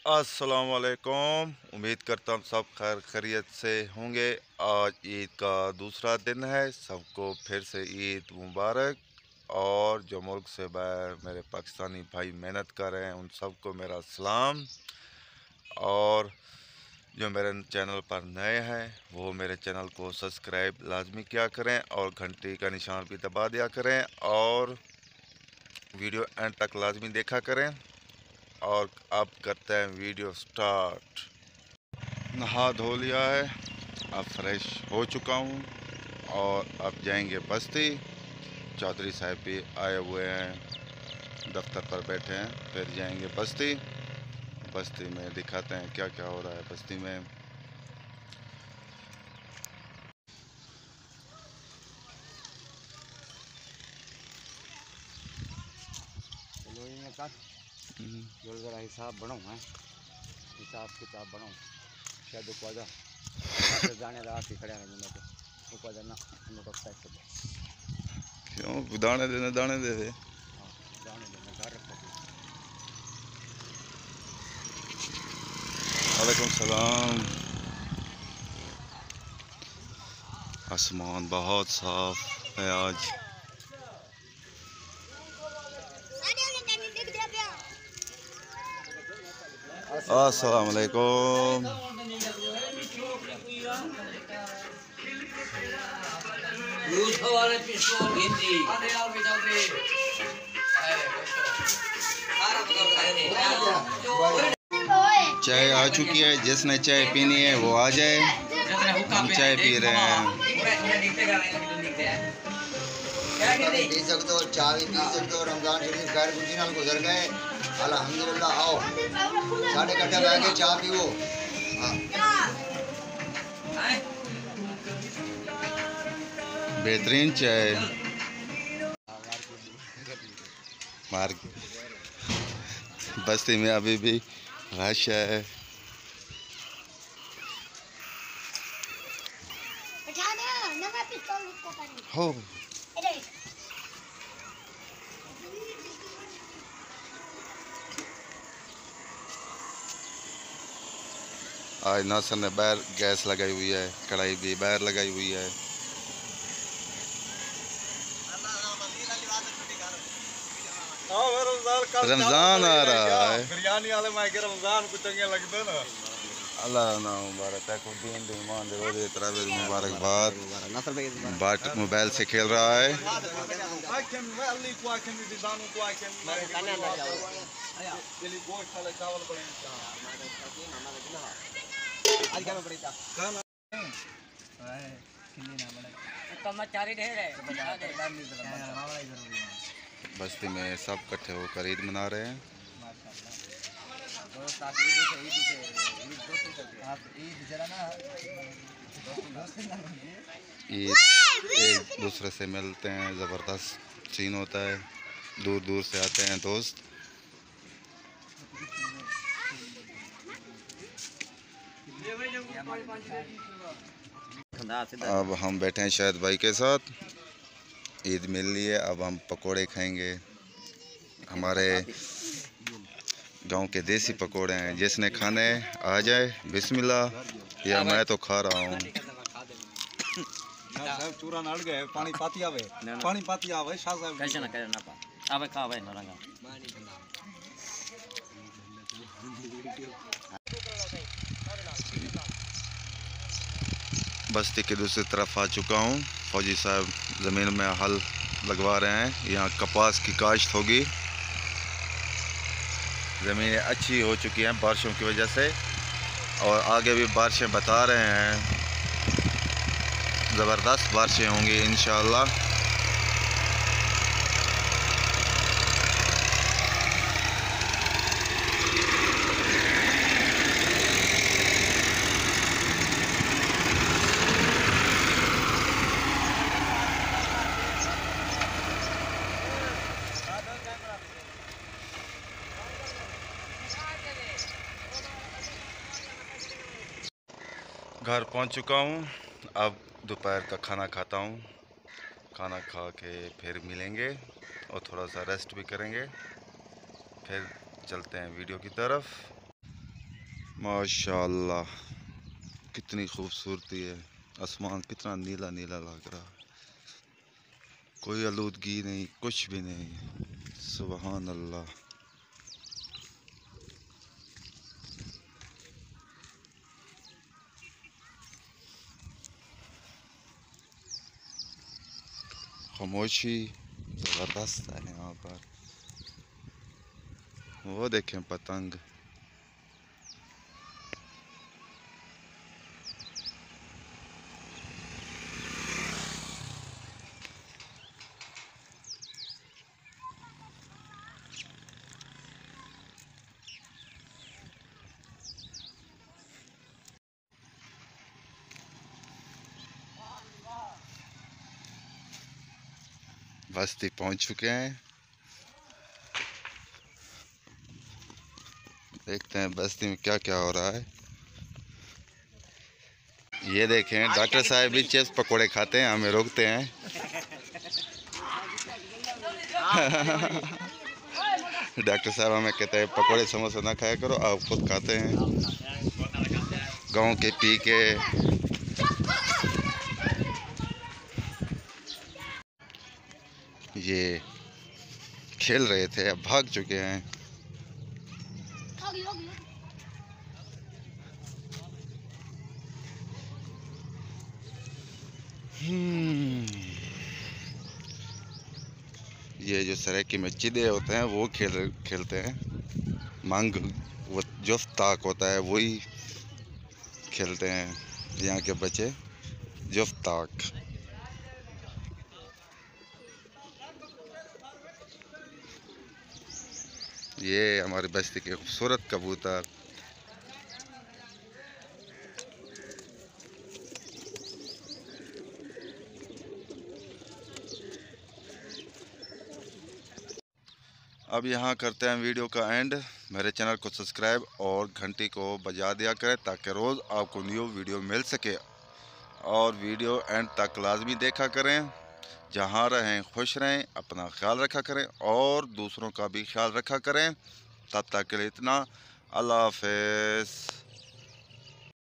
अस्सलाम वालेकुम। उम्मीद करता हूँ सब खैर खैरियत से होंगे। आज ईद का दूसरा दिन है। सबको फिर से ईद मुबारक। और जो मुल्क से बाहर मेरे पाकिस्तानी भाई मेहनत कर रहे हैं उन सबको मेरा सलाम। और जो मेरे चैनल पर नए हैं वो मेरे चैनल को सब्सक्राइब लाजमी किया करें और घंटी का निशान भी दबा दिया करें और वीडियो एंड तक लाजमी देखा करें। और अब करते हैं वीडियो स्टार्ट। नहा धो लिया है, अब फ्रेश हो चुका हूँ और अब जाएंगे बस्ती। चौधरी साहब भी आए हुए हैं, दफ्तर पर बैठे हैं। फिर जाएंगे बस्ती। बस्ती में दिखाते हैं क्या क्या हो रहा है बस्ती में। जरा हिसाब बनाऊँ है, हिसाब किताब बनाऊँ शायद उपवादा जाने रात ही खड़े हैं तो उपवादा ना क्यों दाने देने दाने दे दे। जाने देने घर रखा। वालेकुम सलाम। आसमान बहुत साफ है आज। अस्सलाम वालेकुम। चाय आ चुकी है, जिसने चाय पीनी है वो आ जाए। हम चाय पी रहे हैं। पी सकते हो, चाय भी पी सकते हो। रमजान शरीफ खैर खुशी नाल गुजर गए, अल्हम्दुलिल्लाह। आओ साढ़े कट्ठे बह के चाय पीओ। बेहतरीन चाय मार्केट बस्ती में अभी भी रश है। हो आज नासर ने बाहर गैस लगाई हुई है, कढ़ाई भी बाहर लगाई हुई है। रमजान आ रहा है। बिरयानी वाले मैं के रमजान को चंगे लगते ना। अल्लाह ना मुबारक है, दीन ईमान दे रोज़े तरावीह मुबारकबाद। बाट मोबाइल से खेल रहा है। बस्ती में सब इकट्ठे होकर ईद मना रहे हैं। ईद एक दूसरे से मिलते हैं, ज़बरदस्त सीन होता है। दूर दूर से आते हैं दोस्त। अब हम बैठे हैं शायद भाई के साथ। ईद मिल ली है, अब हम पकोड़े खाएंगे। हमारे गांव के देसी पकोड़े हैं, जिसने खाने आ जाए बिस्मिल्लाह। या मैं तो खा रहा हूँ। चूरा नाड़ गए पानी पाती आवे, पानी पाती आवे शाह साहब कैसे ना करे ना पा आवे खा भाई नरंगा। बस्ती के दूसरी तरफ आ चुका हूँ। फौजी साहब ज़मीन में हल लगवा रहे हैं। यहाँ कपास की काश्त होगी। ज़मीनें अच्छी हो चुकी हैं बारिशों की वजह से, और आगे भी बारिशें बता रहे हैं। ज़बरदस्त बारिशें होंगी इंशाअल्लाह। घर पहुंच चुका हूं। अब दोपहर का खाना खाता हूं। खाना खा के फिर मिलेंगे और थोड़ा सा रेस्ट भी करेंगे। फिर चलते हैं वीडियो की तरफ। माशाल्लाह कितनी खूबसूरती है। आसमान कितना नीला नीला लग रहा है, कोई आलूदगी नहीं, कुछ भी नहीं। सुभान अल्लाह। खामोशी ज़बरदस्त है यहाँ पर। वो देखें पतंग। बस्ती पहुंच चुके हैं। देखते हैं बस्ती में क्या क्या हो रहा है। ये देखें डॉक्टर साहब भी चिप्स पकोड़े खाते हैं, हमें रोकते हैं। डॉक्टर साहब हमें कहते हैं पकोड़े समोसा ना खाया करो, आप खुद खाते हैं गाँव के पी के। ये खेल रहे थे, अब भाग चुके हैं। ये जो सराइकी में चिदे होते हैं वो खेलते हैं। मांग वो जो ताक होता है वही खेलते हैं यहाँ के बच्चे, जुफ्त ताक। ये हमारी बस्ती के खूबसूरत कबूतर। अब यहाँ करते हैं वीडियो का एंड। मेरे चैनल को सब्सक्राइब और घंटी को बजा दिया करें ताकि रोज़ आपको न्यू वीडियो मिल सके। और वीडियो एंड तक लाजमी देखा करें। जहाँ रहें खुश रहें, अपना ख्याल रखा करें और दूसरों का भी ख्याल रखा करें। तब तक के लिए इतना, अल्लाह हाफ़िज़।